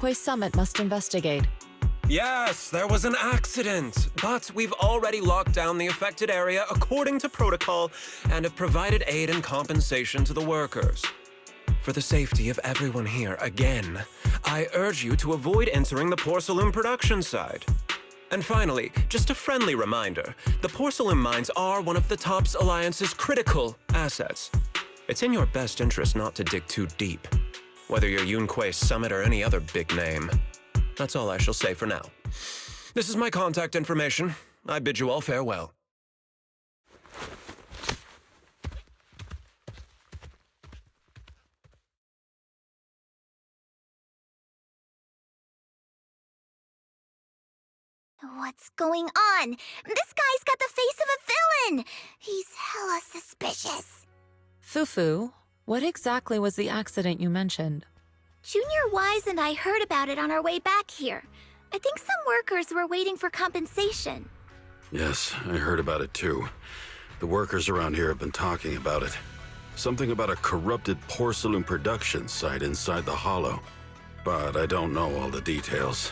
Quay Summit must investigate. Yes, there was an accident, but we've already locked down the affected area according to protocol and have provided aid and compensation to the workers. For the safety of everyone here, again, I urge you to avoid entering the porcelain production site. And finally, just a friendly reminder, the porcelain mines are one of the TOPS Alliance's critical assets. It's in your best interest not to dig too deep, whether you're Yunquay Summit or any other big name. That's all I shall say for now. This is my contact information. I bid you all farewell. What's going on? This guy's got the face of a villain! He's hella suspicious. Fufu, what exactly was the accident you mentioned? Junior Wise and I heard about it on our way back here. I think some workers were waiting for compensation. Yes, I heard about it too. The workers around here have been talking about it. Something about a corrupted porcelain production site inside the hollow. But I don't know all the details.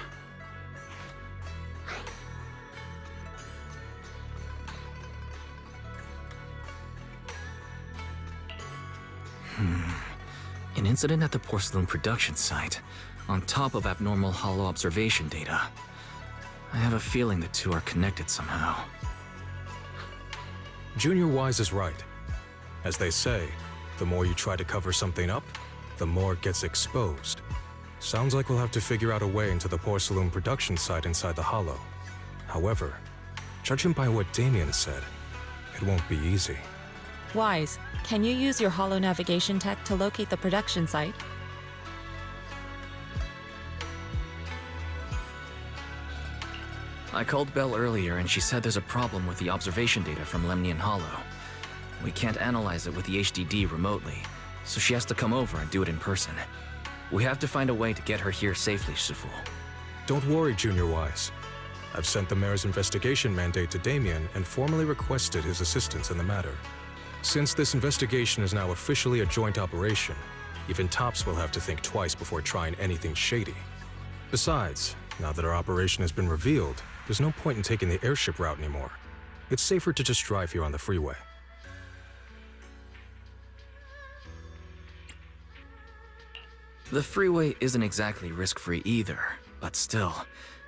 An incident at the porcelain production site, on top of abnormal hollow observation data. I have a feeling the two are connected somehow. Junior Wise is right. As they say, the more you try to cover something up, the more it gets exposed. Sounds like we'll have to figure out a way into the porcelain production site inside the hollow. However, judging by what Damien said, it won't be easy. Wise, can you use your holo navigation tech to locate the production site? I called Belle earlier and she said there's a problem with the observation data from Lemnian Hollow. We can't analyze it with the HDD remotely, so she has to come over and do it in person. We have to find a way to get her here safely, Shifu. Don't worry, Junior Wise. I've sent the mayor's investigation mandate to Damien and formally requested his assistance in the matter. Since this investigation is now officially a joint operation, even TOPS will have to think twice before trying anything shady. Besides, now that our operation has been revealed, there's no point in taking the airship route anymore. It's safer to just drive here on the freeway. The freeway isn't exactly risk-free either, but still,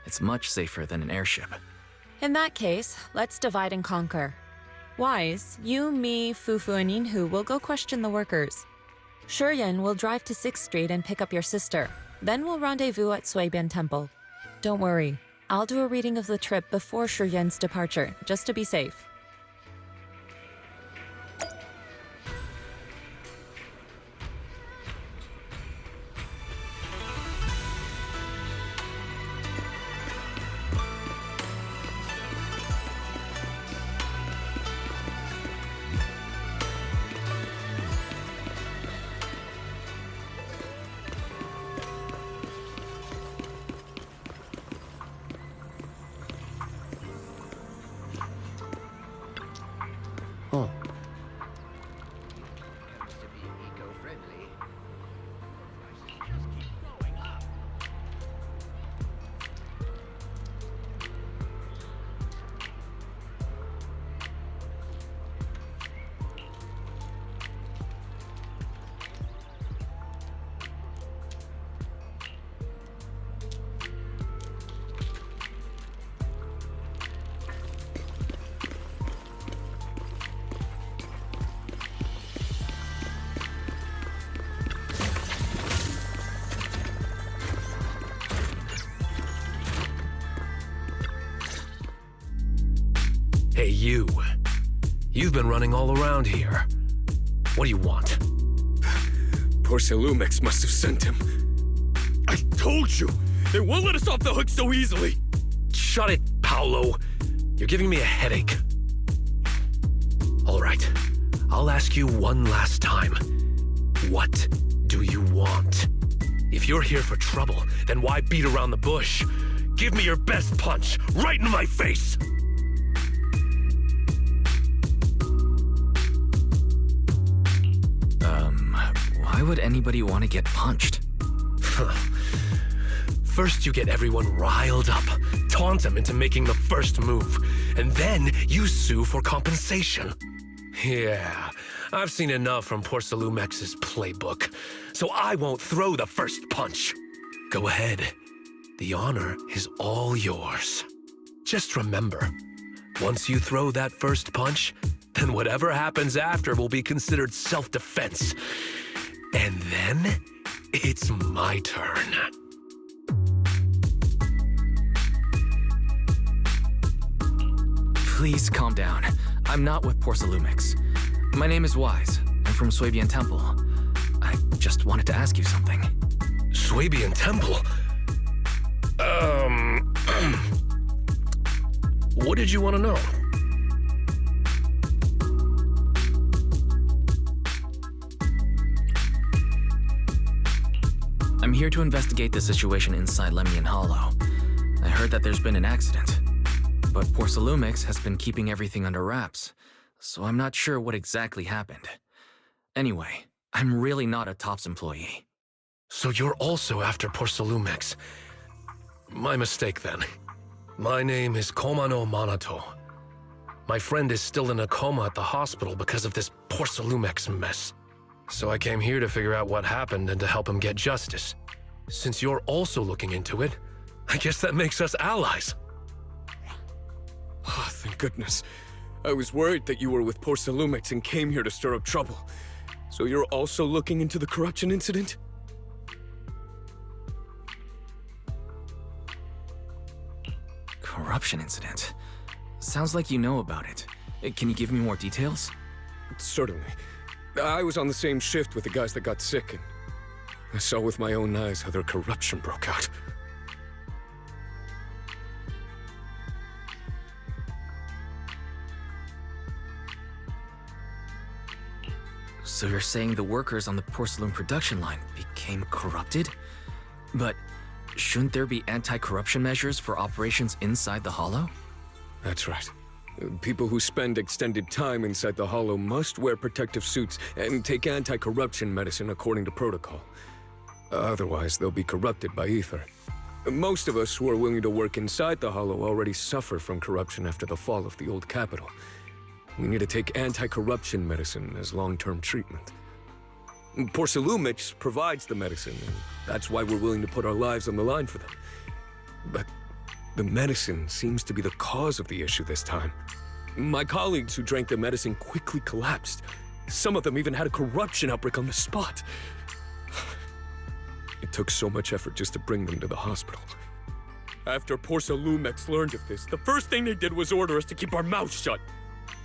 it's much safer than an airship. In that case, let's divide and conquer. Wise, you, me, Fufu, and Yinhu will go question the workers. Shuryen will drive to 6th Street and pick up your sister. Then we'll rendezvous at Suibian Temple. Don't worry, I'll do a reading of the trip before Shuryen's departure, just to be safe. Hey, you. You've been running all around here. What do you want? Porcelumex must have sent him. I told you! They won't let us off the hook so easily! Shut it, Paolo. You're giving me a headache. All right. I'll ask you one last time. What do you want? If you're here for trouble, then why beat around the bush? Give me your best punch, right in my face! Why would anybody want to get punched? First, you get everyone riled up, taunt them into making the first move, and then you sue for compensation. Yeah, I've seen enough from Porcelumex's playbook, so I won't throw the first punch. Go ahead. The honor is all yours. Just remember, once you throw that first punch, then whatever happens after will be considered self-defense. And then, it's my turn. Please calm down. I'm not with Porcelumex. My name is Wise. I'm from Swabian Temple. I just wanted to ask you something. Swabian Temple? What did you want to know? I'm here to investigate the situation inside Lemnian Hollow. I heard that there's been an accident, but Porcelumex has been keeping everything under wraps, so I'm not sure what exactly happened. Anyway, I'm really not a TOPS employee. So you're also after Porcelumex. My mistake then. My name is Komano Manato. My friend is still in a coma at the hospital because of this Porcelumex mess. So I came here to figure out what happened and to help him get justice. Since you're also looking into it, I guess that makes us allies. Oh, thank goodness. I was worried that you were with Porcelumex and came here to stir up trouble. So you're also looking into the corruption incident? Corruption incident? Sounds like you know about it. Can you give me more details? Certainly. I was on the same shift with the guys that got sick, and I saw with my own eyes how their corruption broke out. So you're saying the workers on the porcelain production line became corrupted? But shouldn't there be anti-corruption measures for operations inside the Hollow? That's right. People who spend extended time inside the Hollow must wear protective suits and take anti-corruption medicine according to protocol. Otherwise, they'll be corrupted by ether. Most of us who are willing to work inside the Hollow already suffer from corruption after the fall of the old capital. We need to take anti-corruption medicine as long-term treatment. Porcelumex provides the medicine, and that's why we're willing to put our lives on the line for them. But the medicine seems to be the cause of the issue this time. My colleagues who drank the medicine quickly collapsed. Some of them even had a corruption outbreak on the spot. It took so much effort just to bring them to the hospital. After Porcelumex learned of this, the first thing they did was order us to keep our mouths shut.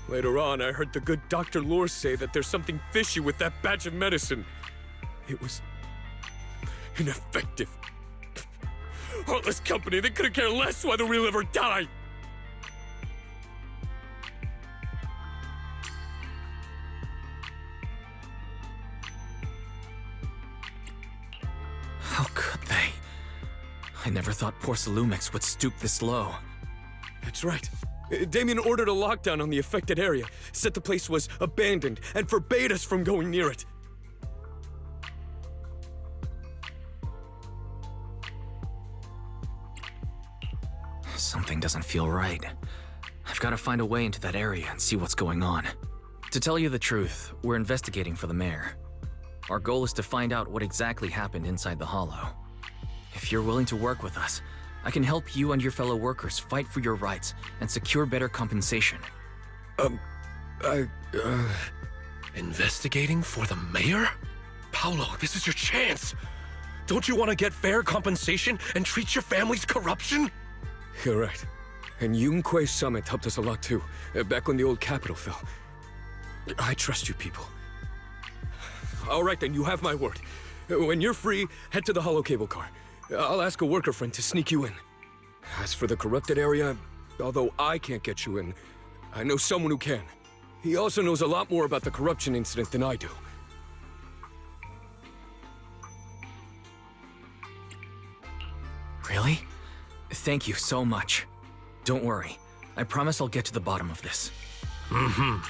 Later on, I heard the good Dr. Lore say that there's something fishy with that batch of medicine. It was ineffective. Heartless company, they couldn't care less whether we live or die. How could they? I never thought Porcelumex would stoop this low. That's right. Damien ordered a lockdown on the affected area, said the place was abandoned, and forbade us from going near it. Something doesn't feel right. I've got to find a way into that area and see what's going on. To tell you the truth, we're investigating for the mayor. Our goal is to find out what exactly happened inside the Hollow. If you're willing to work with us, I can help you and your fellow workers fight for your rights and secure better compensation. Investigating for the mayor? Paolo, this is your chance. Don't you want to get fair compensation and treat your family's corruption? You're right. And Yunque Summit helped us a lot too, back when the old capital fell. I trust you people. All right then, you have my word. When you're free, head to the Hollow cable car. I'll ask a worker friend to sneak you in. As for the corrupted area, although I can't get you in, I know someone who can. He also knows a lot more about the corruption incident than I do. Really? Thank you so much. Don't worry. I promise I'll get to the bottom of this. Mm-hmm.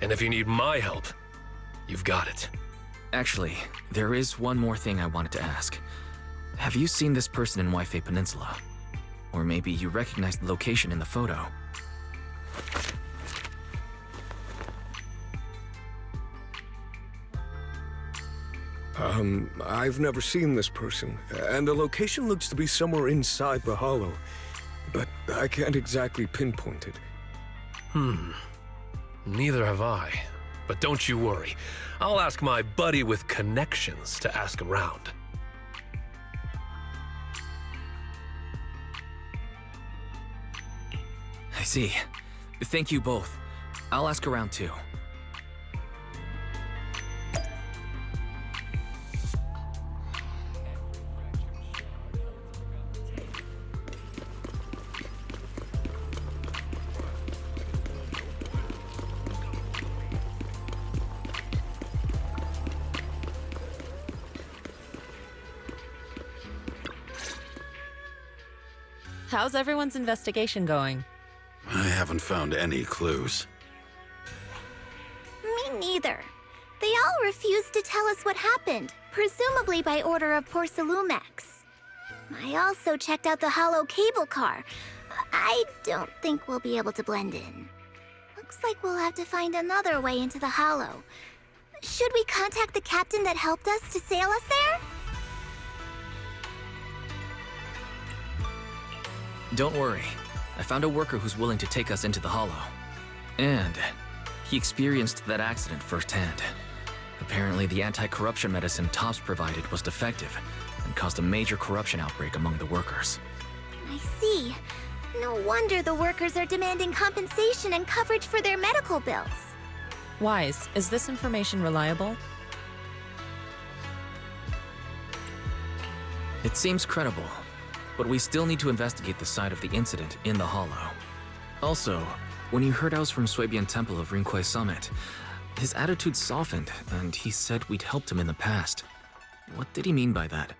And if you need my help, you've got it. Actually, there is one more thing I wanted to ask. Have you seen this person in Waifei Peninsula? Or maybe you recognize the location in the photo. I've never seen this person, and the location looks to be somewhere inside the hollow, but I can't exactly pinpoint it. Neither have I. But don't you worry. I'll ask my buddy with connections to ask around. I see. Thank you both. I'll ask around too. How's everyone's investigation going? I haven't found any clues. Me neither. They all refused to tell us what happened, presumably by order of Porcelumex. I also checked out the hollow cable car. I don't think we'll be able to blend in. Looks like we'll have to find another way into the hollow. Should we contact the captain that helped us to sail us there? Don't worry. I found a worker who's willing to take us into the hollow. And he experienced that accident firsthand. Apparently, the anti-corruption medicine Tops provided was defective and caused a major corruption outbreak among the workers. I see. No wonder the workers are demanding compensation and coverage for their medical bills. Wise, is this information reliable? It seems credible, but we still need to investigate the site of the incident in the hollow. Also, when he heard I was from Swabian Temple of Rinquai Summit, his attitude softened, and he said we'd helped him in the past. What did he mean by that?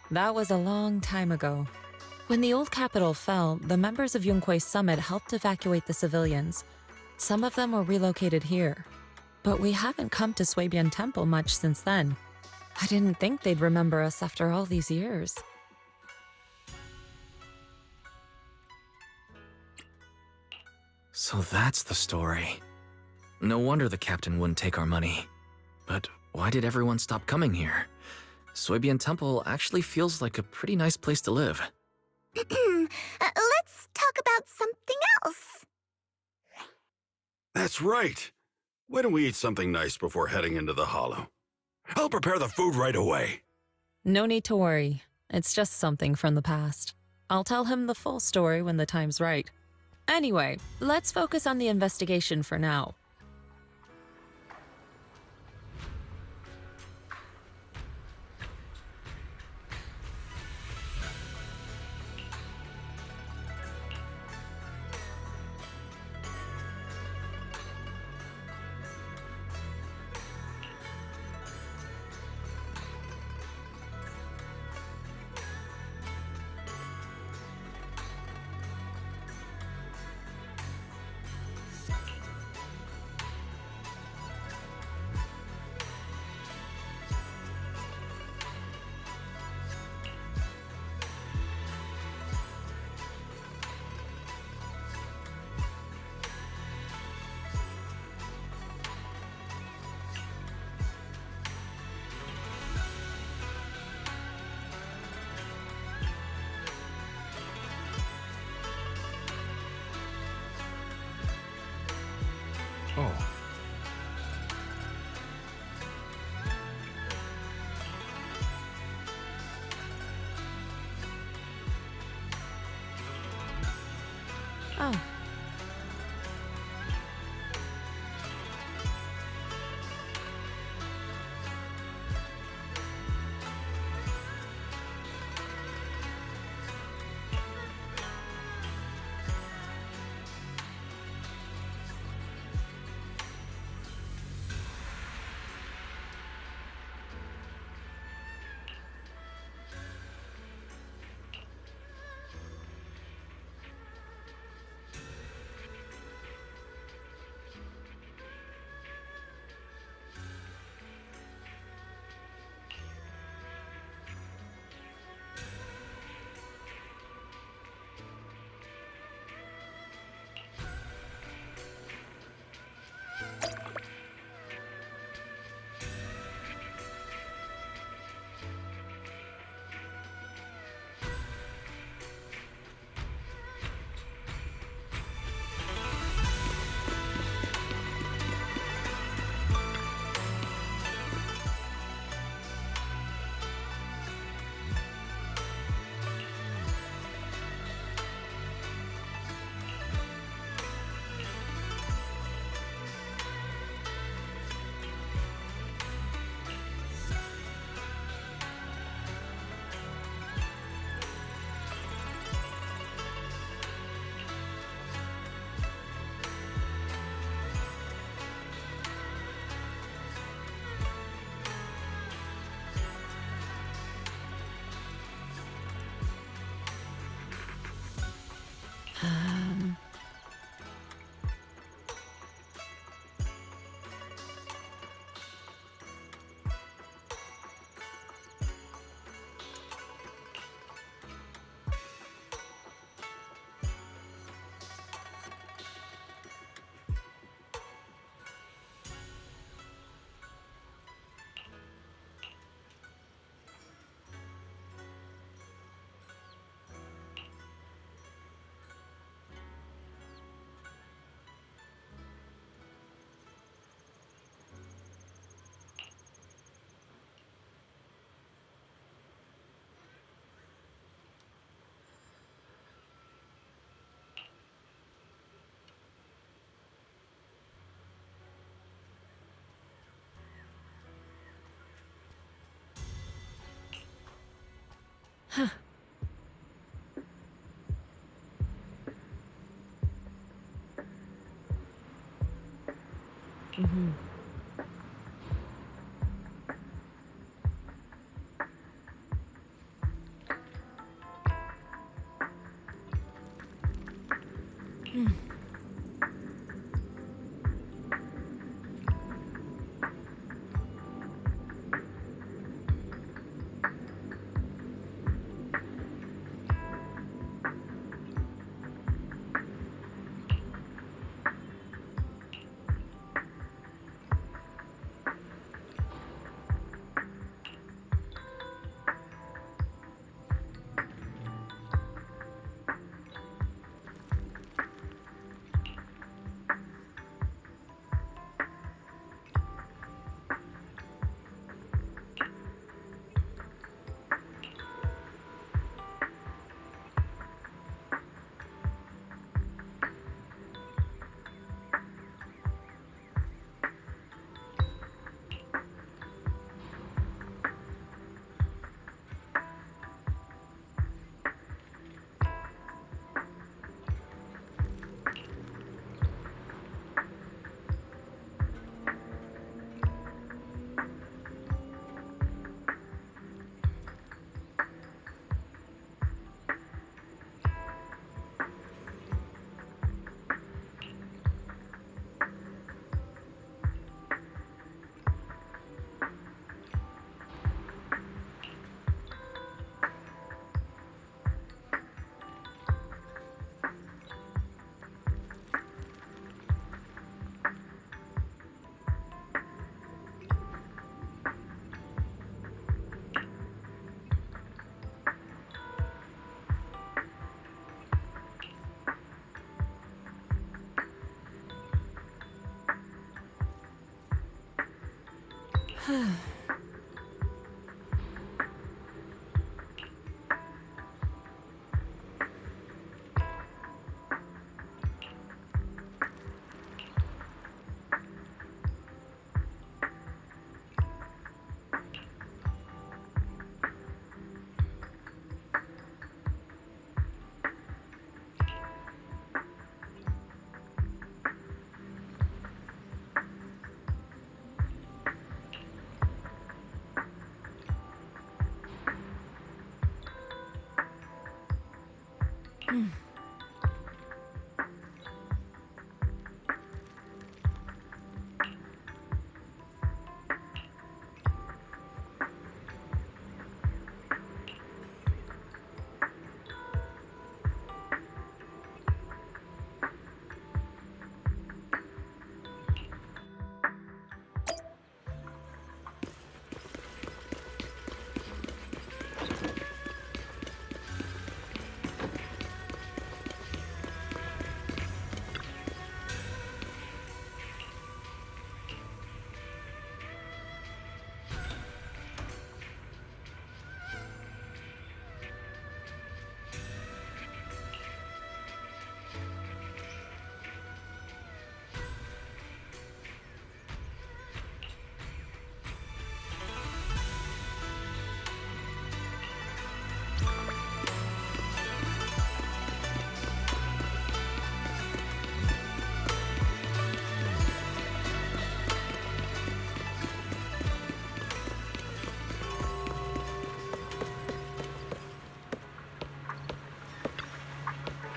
That was a long time ago. When the old capital fell, the members of Yunquai Summit helped evacuate the civilians. Some of them were relocated here. But we haven't come to Swabian Temple much since then. I didn't think they'd remember us after all these years. So that's the story. No wonder the captain wouldn't take our money. But why did everyone stop coming here? Swabian Temple actually feels like a pretty nice place to live. Let's talk about something else. That's right. Why don't we eat something nice before heading into the hollow? I'll prepare the food right away. No need to worry. It's just something from the past. I'll tell him the full story when the time's right. Anyway, let's focus on the investigation for now. Oh. Oh.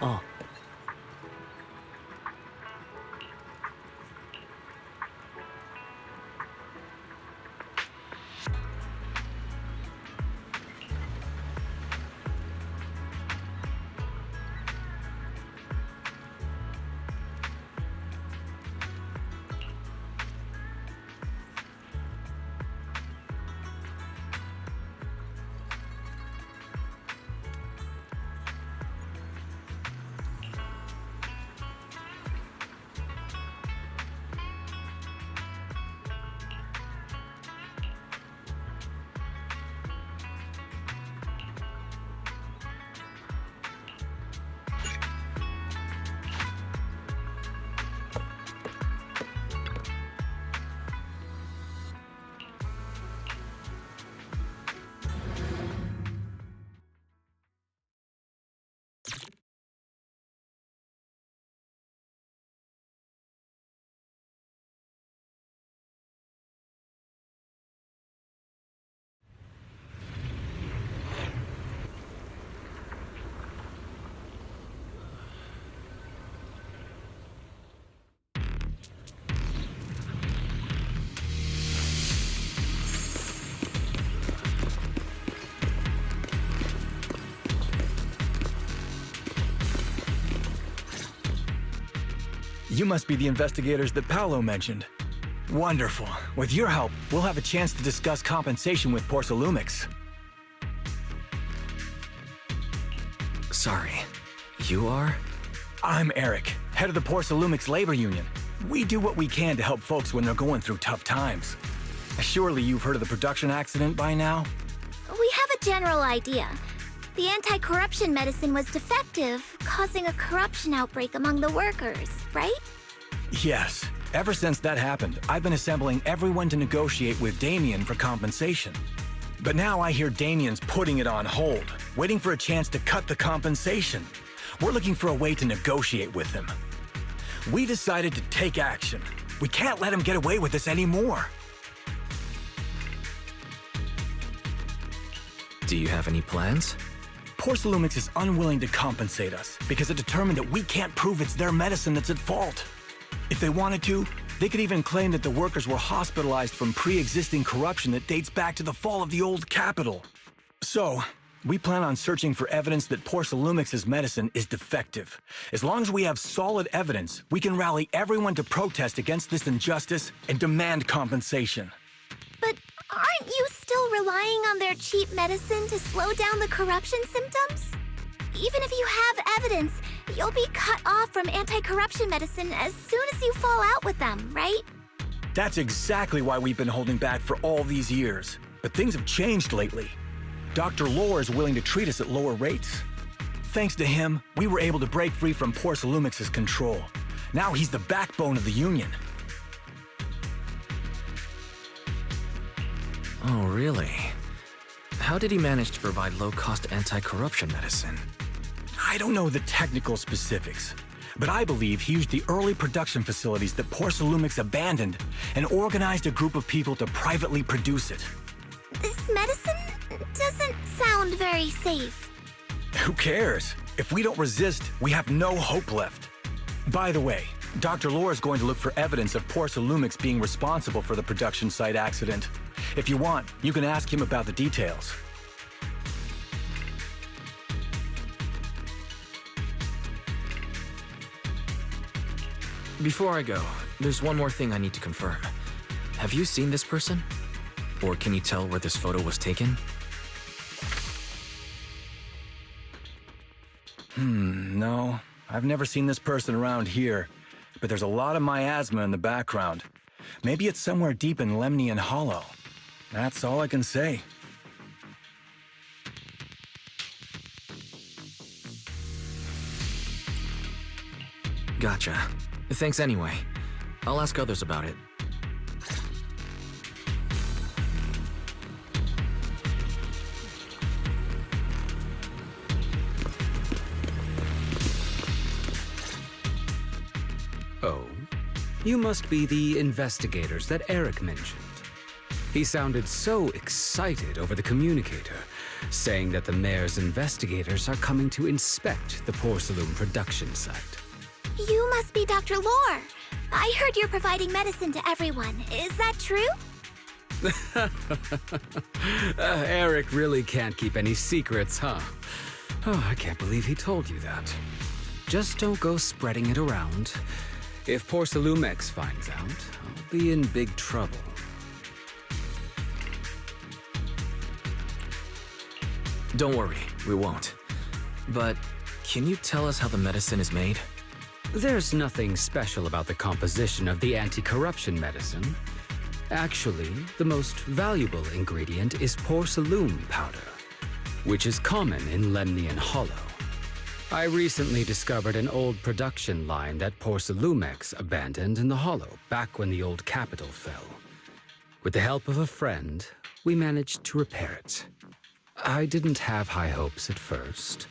Oh, You must be the investigators that Paolo mentioned. Wonderful. With your help, we'll have a chance to discuss compensation with Porsalumix. Sorry. You are? I'm Eric, head of the Porsalumix Labor Union. We do what we can to help folks when they're going through tough times. Surely you've heard of the production accident by now? We have a general idea. The anti-corruption medicine was defective, causing a corruption outbreak among the workers, right? Yes. Ever since that happened, I've been assembling everyone to negotiate with Damien for compensation. But now I hear Damien's putting it on hold, waiting for a chance to cut the compensation. We're looking for a way to negotiate with him. We decided to take action. We can't let him get away with this anymore. Do you have any plans? Porsalumix is unwilling to compensate us because it determined that we can't prove it's their medicine that's at fault. If they wanted to, they could even claim that the workers were hospitalized from pre-existing corruption that dates back to the fall of the old capital. So, we plan on searching for evidence that Porsalumix's medicine is defective. As long as we have solid evidence, we can rally everyone to protest against this injustice and demand compensation. But aren't you still relying on their cheap medicine to slow down the corruption symptoms? Even if you have evidence, you'll be cut off from anti-corruption medicine as soon as you fall out with them, right? That's exactly why we've been holding back for all these years. But things have changed lately. Dr. Lore is willing to treat us at lower rates. Thanks to him, we were able to break free from Porsalumix's control. Now he's the backbone of the Union. Oh, really? How did he manage to provide low-cost anti-corruption medicine? I don't know the technical specifics, but I believe he used the early production facilities that Porsalumix abandoned and organized a group of people to privately produce it. This medicine doesn't sound very safe. Who cares? If we don't resist, we have no hope left. By the way, Dr. Lore is going to look for evidence of Porsalumix being responsible for the production site accident. If you want, you can ask him about the details. Before I go, there's one more thing I need to confirm. Have you seen this person? Or can you tell where this photo was taken? No. I've never seen this person around here, but there's a lot of miasma in the background. Maybe it's somewhere deep in Lemnian Hollow. That's all I can say. Gotcha. Thanks anyway. I'll ask others about it. Oh? You must be the investigators that Eric mentioned. He sounded so excited over the communicator, saying that the mayor's investigators are coming to inspect the Porcelain production site. You must be Dr. Lore. I heard you're providing medicine to everyone. Is that true? Eric really can't keep any secrets, huh? Oh, I can't believe he told you that. Just don't go spreading it around. If Porsalumix finds out, I'll be in big trouble. Don't worry, we won't. But can you tell us how the medicine is made? There's nothing special about the composition of the anti-corruption medicine. Actually, the most valuable ingredient is porcelain powder, which is common in Lemnian Hollow. I recently discovered an old production line that Porsalumix abandoned in the Hollow back when the old capital fell. With the help of a friend, we managed to repair it. I didn't have high hopes at first,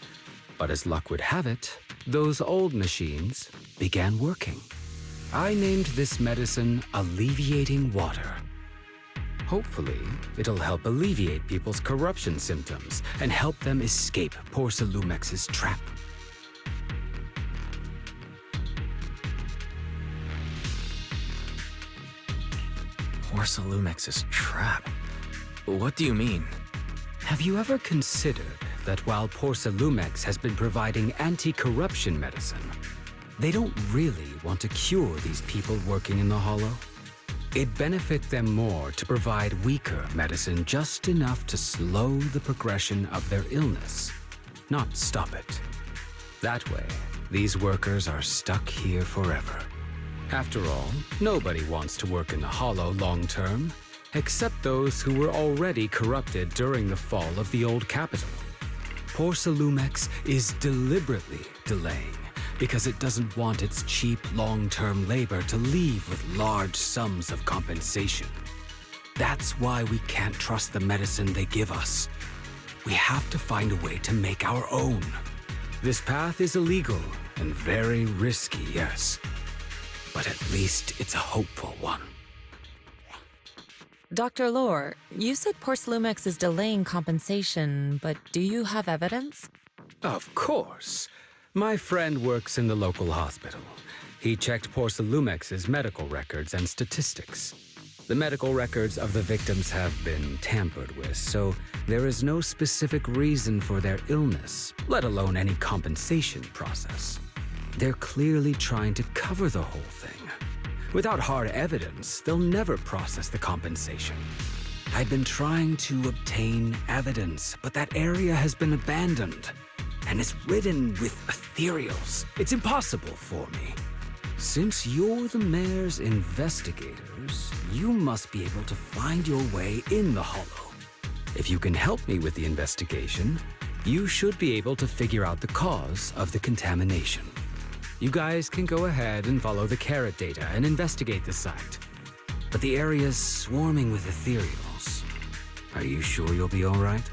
but as luck would have it, those old machines began working. I named this medicine Alleviating Water. Hopefully, it'll help alleviate people's corruption symptoms and help them escape Porsalumix's trap. Porsalumix's trap? What do you mean? Have you ever considered that while Porsalumix has been providing anti-corruption medicine, They don't really want to cure these people working in the Hollow. It'd benefit them more to provide weaker medicine just enough to slow the progression of their illness, not stop it. That way, these workers are stuck here forever. After all, nobody wants to work in the Hollow long term, except those who were already corrupted during the fall of the old capital. Porsalumex is deliberately delaying because it doesn't want its cheap long-term labor to leave with large sums of compensation. That's why we can't trust the medicine they give us. We have to find a way to make our own. This path is illegal and very risky, yes. But at least it's a hopeful one. Dr. Lore, you said Porsalumex is delaying compensation, but do you have evidence? Of course. My friend works in the local hospital. He checked Porsalumex's medical records and statistics. The medical records of the victims have been tampered with, so there is no specific reason for their illness, let alone any compensation process. They're clearly trying to cover the whole thing. Without hard evidence, they'll never process the compensation. I've been trying to obtain evidence, but that area has been abandoned, and it's ridden with ethereals. It's impossible for me. Since you're the mayor's investigators, you must be able to find your way in the Hollow. If you can help me with the investigation, you should be able to figure out the cause of the contamination. You guys can go ahead and follow the carrot data and investigate the site. But the area's swarming with ethereals. Are you sure you'll be all right?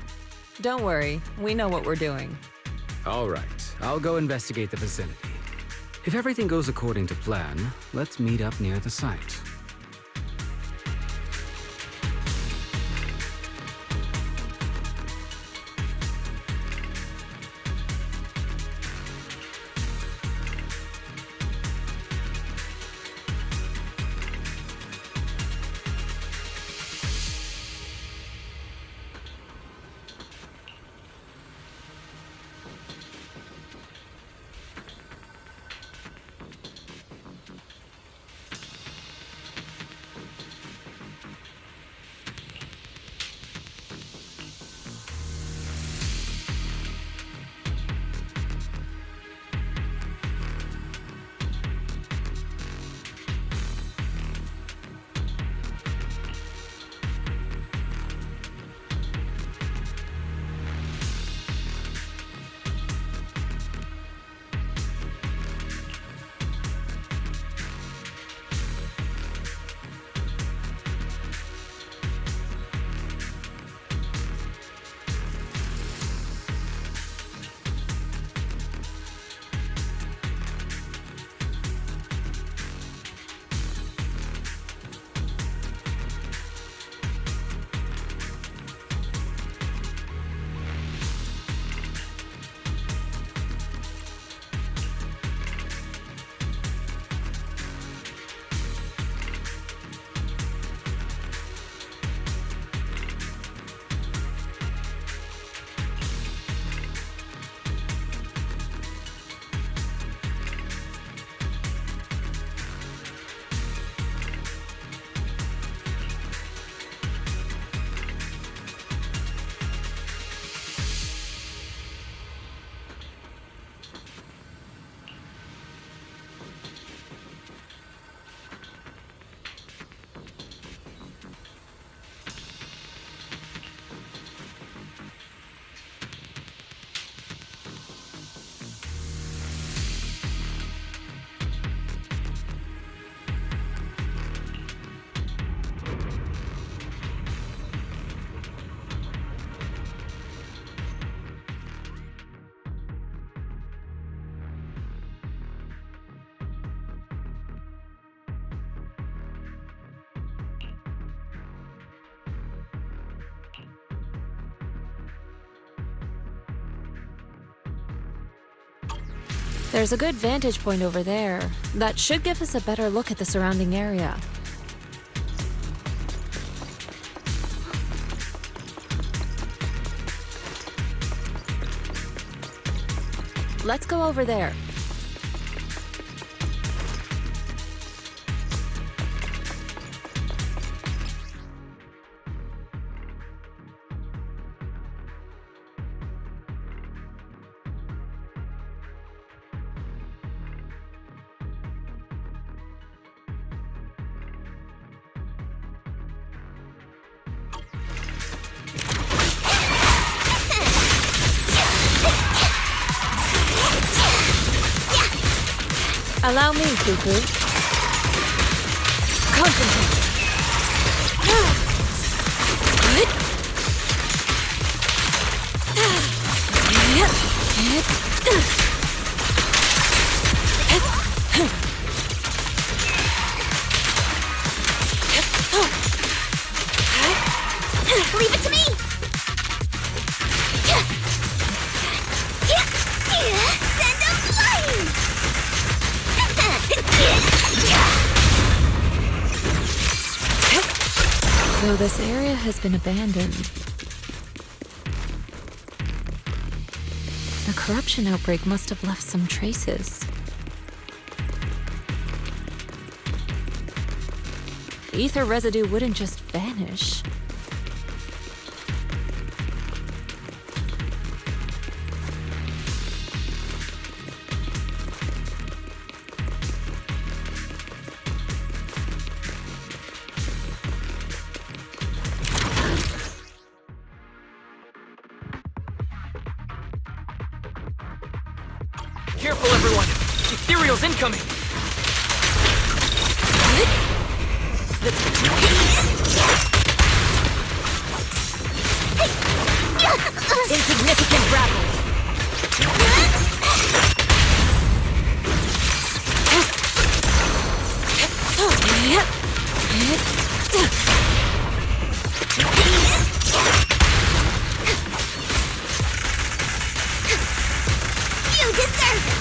Don't worry, we know what we're doing. All right, I'll go investigate the vicinity. If everything goes according to plan, let's meet up near the site. There's a good vantage point over there. That should give us a better look at the surrounding area. Let's go over there. Allow me, Fufu. Concentrate. Leave it to me! Send them flying! Though this area has been abandoned, the corruption outbreak must have left some traces. Ether residue wouldn't just vanish. Careful, everyone! Ethereal's incoming! Insignificant rabble! You deserve it!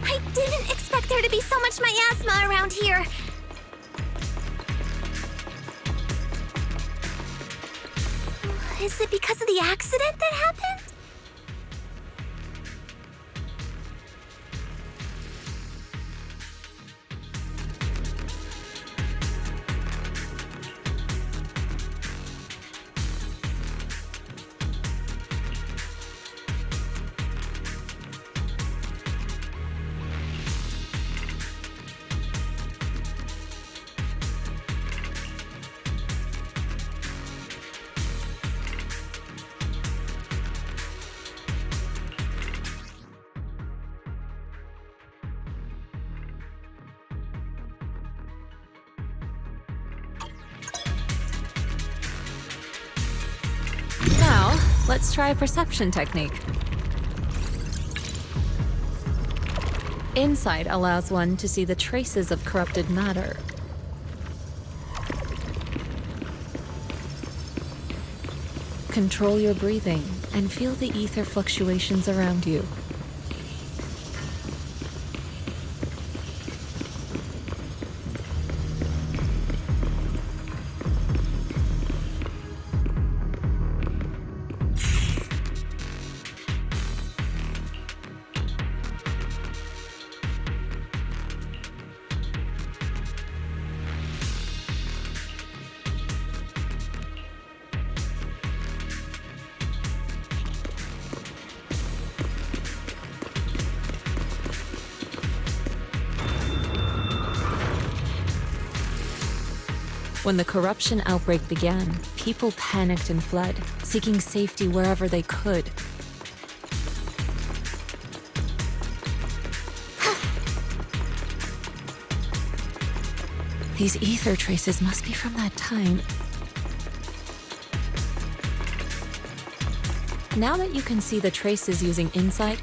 I didn't expect there to be so much miasma around here. Is it because of the accident that happened? Now, let's try a perception technique. Insight allows one to see the traces of corrupted matter. Control your breathing and feel the ether fluctuations around you. When the corruption outbreak began, people panicked and fled, seeking safety wherever they could. These ether traces must be from that time. Now that you can see the traces using insight,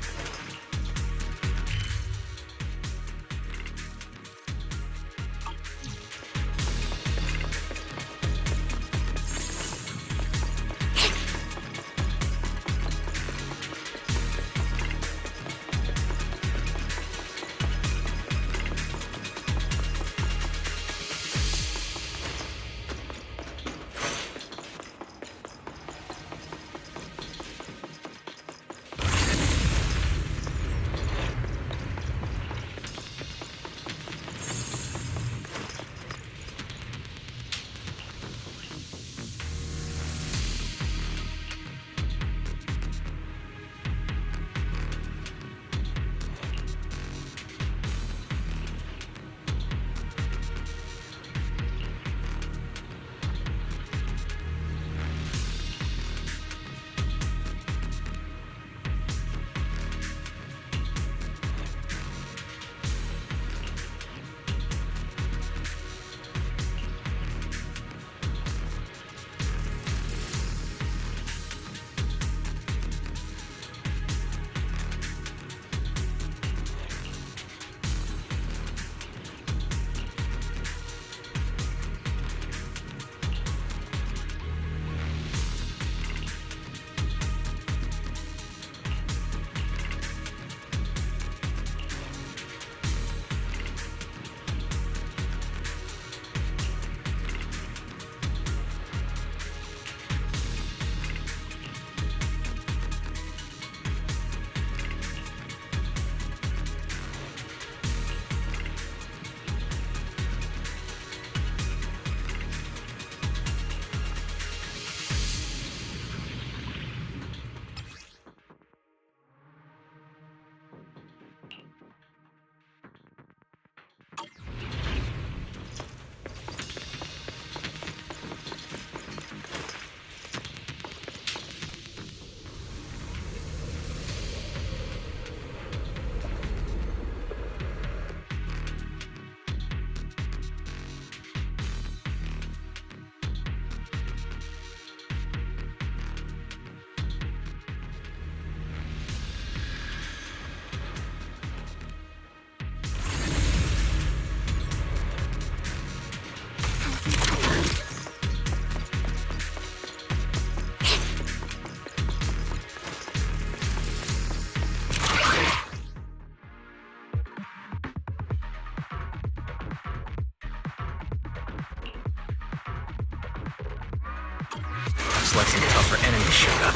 like some tougher enemies showed up.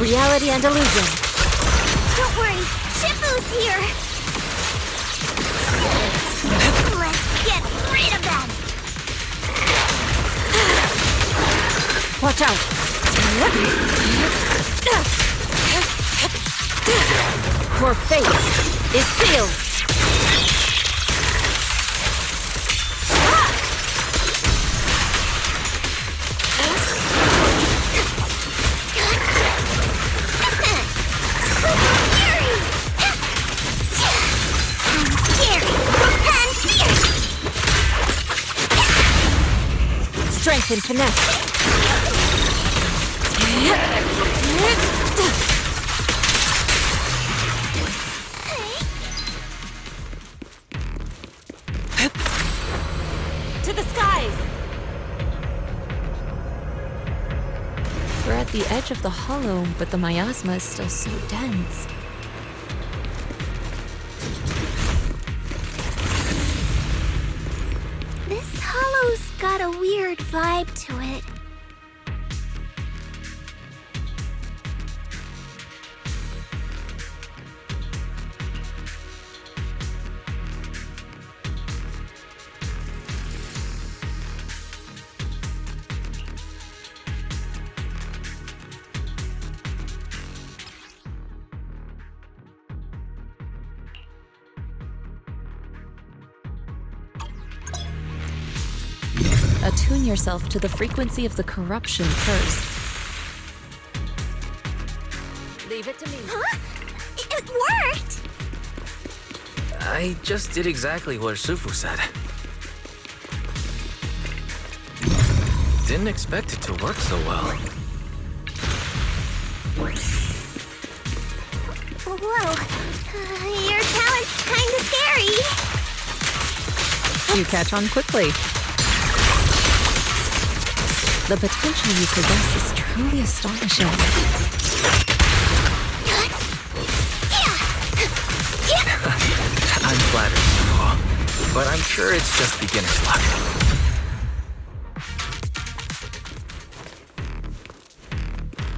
Reality and illusion. Don't worry, Shifu's here! Let's get rid of them! Watch out. Your fate is sealed. Strength and finesse. To the skies! We're at the edge of the hollow, but the miasma is still so dense. This hollow's got a weird vibe to it. Attune yourself to the frequency of the corruption first. Leave it to me. Huh? It worked! I just did exactly what Sufu said. Didn't expect it to work so well. Whoa. Your talent's kinda scary. You catch on quickly. The potential you possess is truly astonishing. I'm flattered, but I'm sure it's just beginner's luck.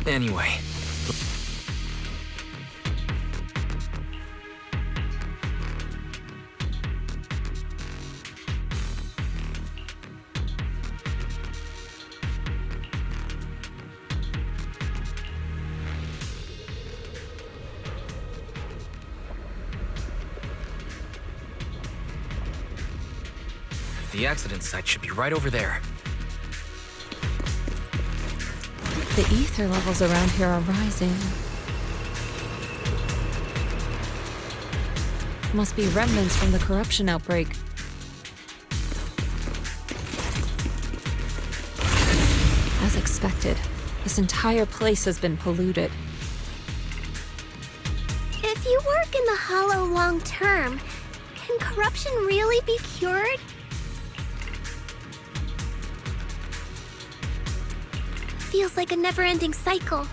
Anyway. The accident site should be right over there. The ether levels around here are rising. Must be remnants from the corruption outbreak. As expected, this entire place has been polluted. If you work in the Hollow long term, can corruption really be cured? Feels like a never-ending cycle.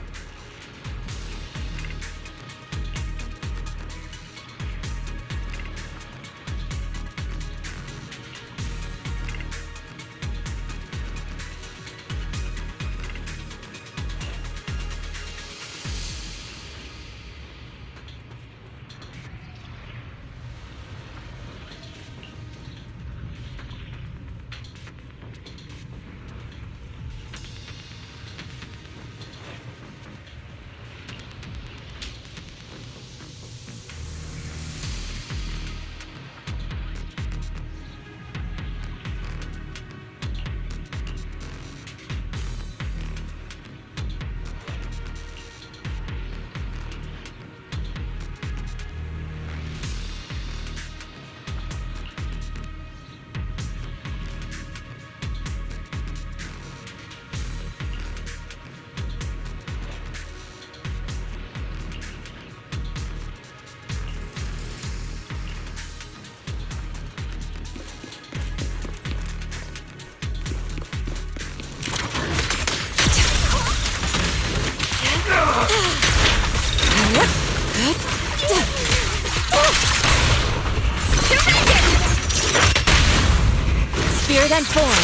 Spirit and form.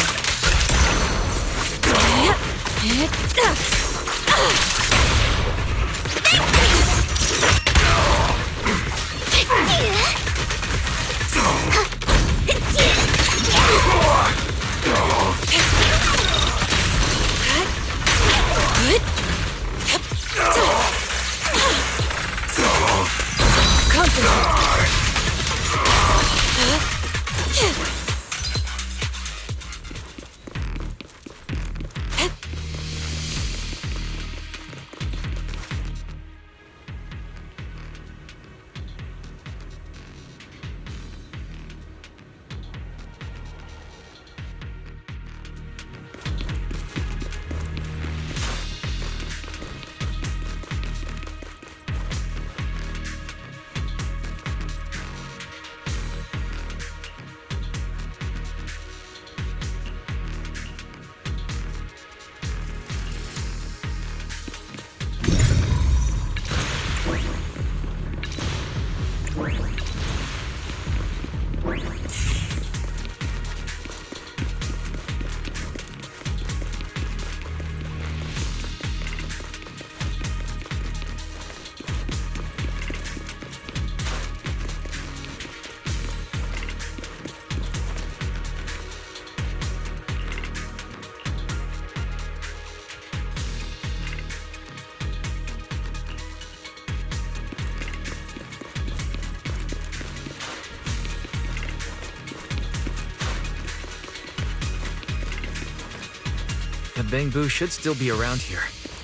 The Bangbu should still be around here.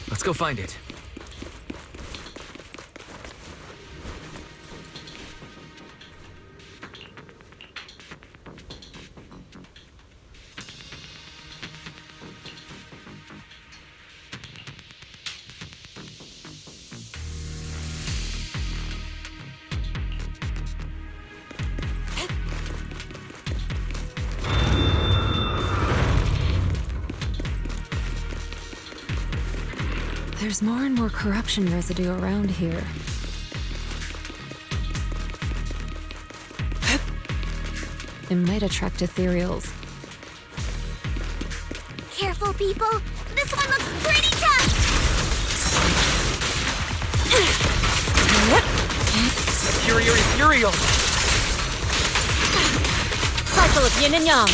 Let's go find it. There's more and more corruption residue around here. It might attract ethereals. Careful, people. This one looks pretty tough. Superior ethereal! Cycle of yin and yang.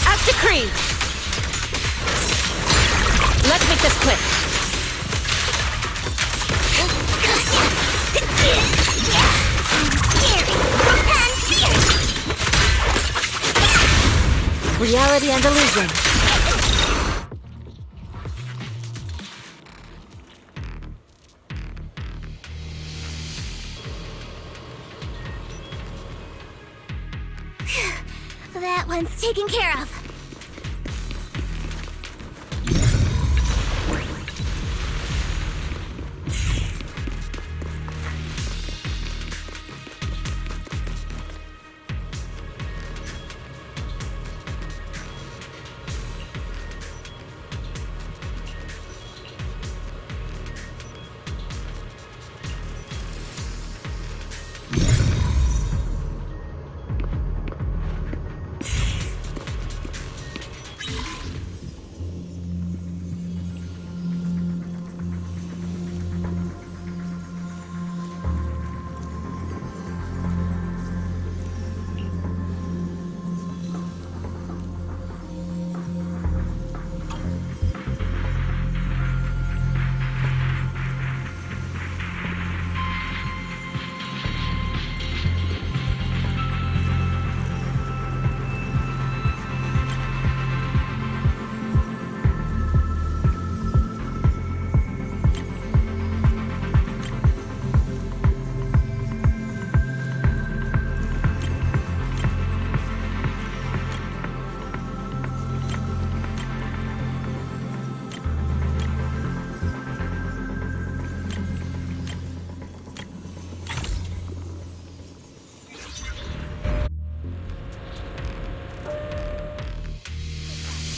As decreed. Let's make this quick. Reality and illusion. That one's taken care of.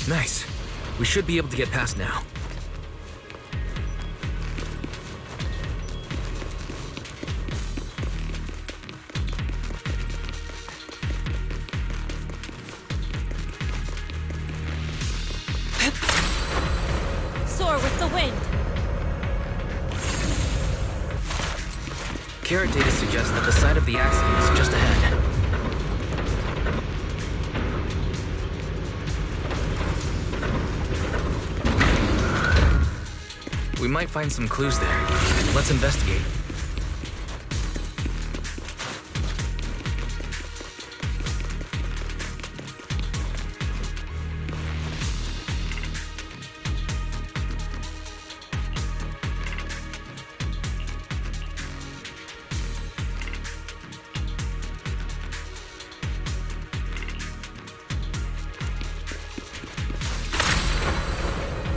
Nice. We should be able to get past now. wind! Carrot data suggests that the site of the accident is just ahead. We might find some clues there. Let's investigate.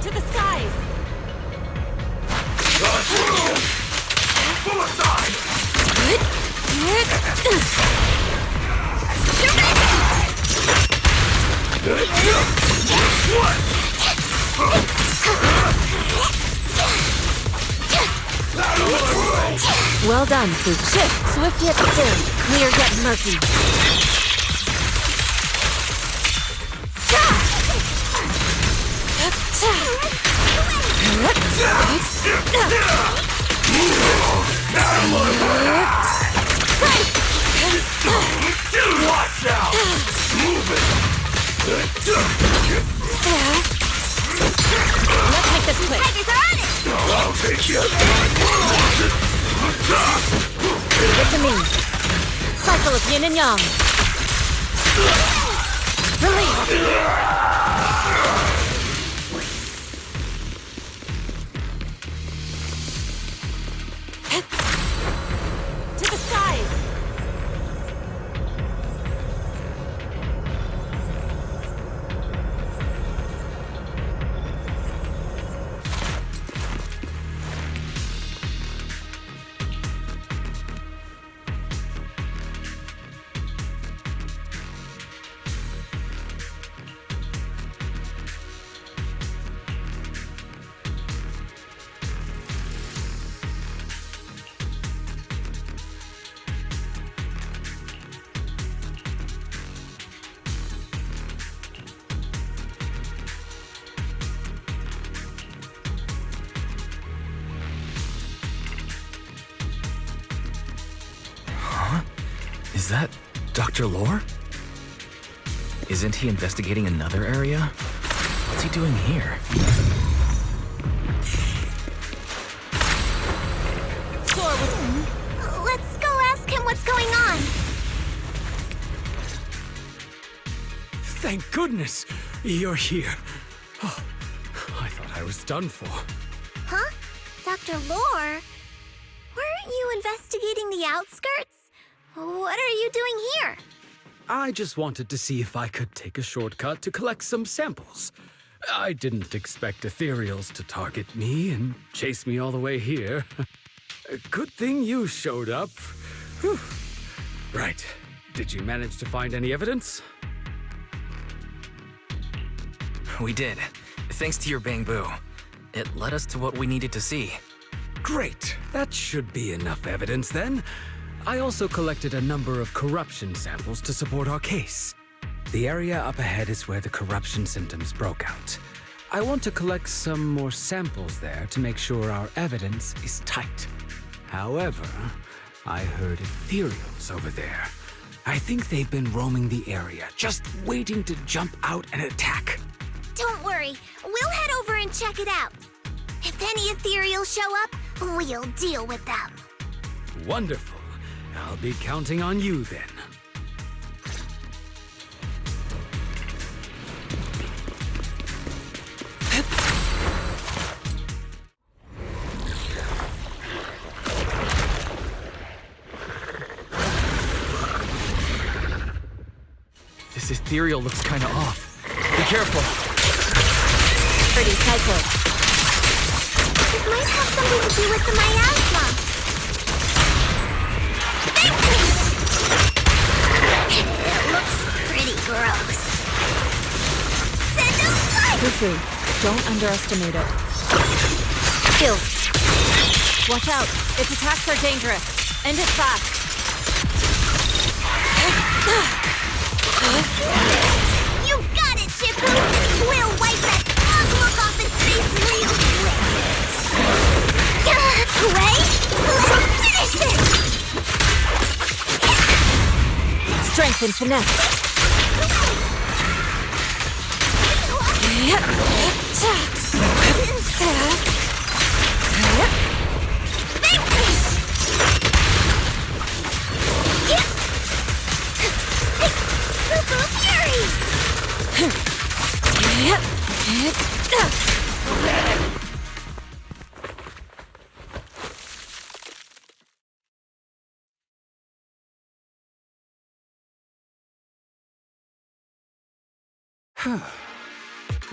To the skies! Well done, Fook. Shift! Swift yet still. Clear yet murky. Watch out! Move it! Let's make this quick. Tigers are on it! I'll take you! Leave it to me. Cycle of yin and yang. Release! To the skies! Is that Dr. Lore? Isn't he investigating another area? What's he doing here? Let's go ask him what's going on. Thank goodness you're here. Oh, I thought I was done for. Huh? Dr. Lore? Weren't you investigating the outskirts? What are you doing here? I just wanted to see if I could take a shortcut to collect some samples. I didn't expect ethereals to target me and chase me all the way here. Good thing you showed up. Whew. Right. Did you manage to find any evidence? We did. Thanks to your bamboo. It led us to what we needed to see. Great. That should be enough evidence then. I also collected a number of corruption samples to support our case. The area up ahead is where the corruption symptoms broke out. I want to collect some more samples there to make sure our evidence is tight. However, I heard ethereals over there. I think they've been roaming the area, just waiting to jump out and attack. Don't worry, we'll head over and check it out. If any ethereals show up, we'll deal with them. Wonderful. I'll be counting on you then. This ethereal looks kinda off. Be careful! Pretty cycle. It might have something to do with the miasma. It looks pretty gross. Send a light! Fufu, don't underestimate it. Kill. Watch out. Its attacks are dangerous. End it fast. You got it, Shifu! We'll wipe that smug look off its face real quick! in finesse.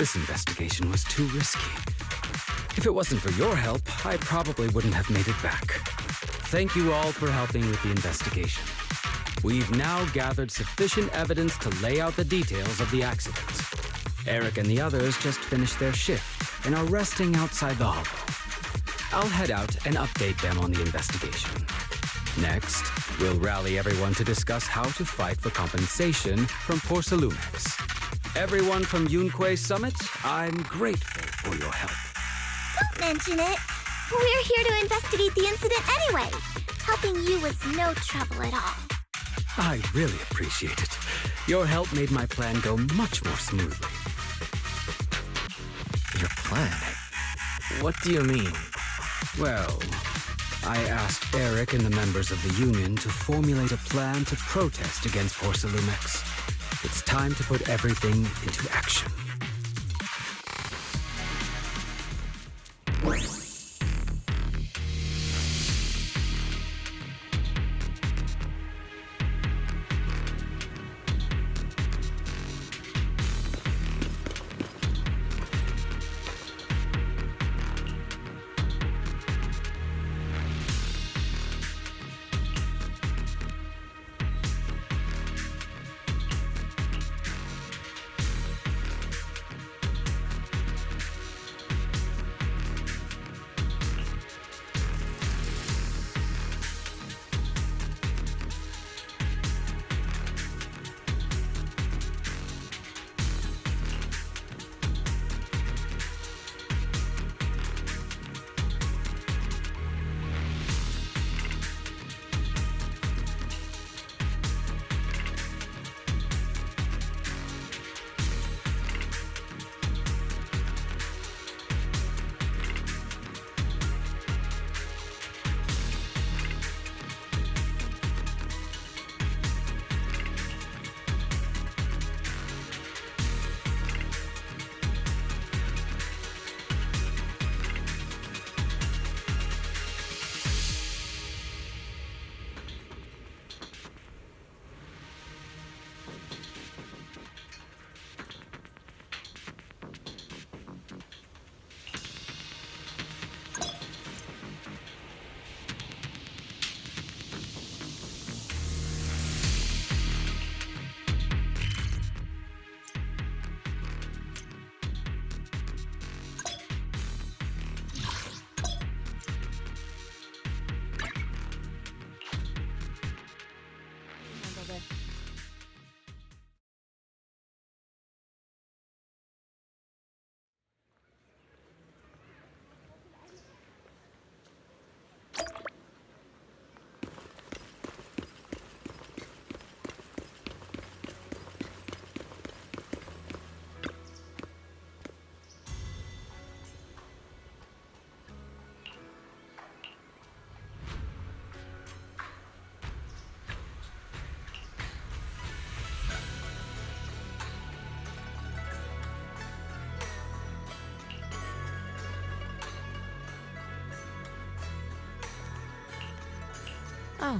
This investigation was too risky. If it wasn't for your help, I probably wouldn't have made it back. Thank you all for helping with the investigation. We've now gathered sufficient evidence to lay out the details of the accident. Eric and the others just finished their shift and are resting outside the hollow. I'll head out and update them on the investigation. Next, we'll rally everyone to discuss how to fight for compensation from Porcelumex. Everyone from Yunque Summit, I'm grateful for your help. Don't mention it. We're here to investigate the incident anyway. Helping you was no trouble at all. I really appreciate it. Your help made my plan go much more smoothly. Your plan? What do you mean? Well, I asked Eric and the members of the Union to formulate a plan to protest against Porcelumex. It's time to put everything into action. Oh,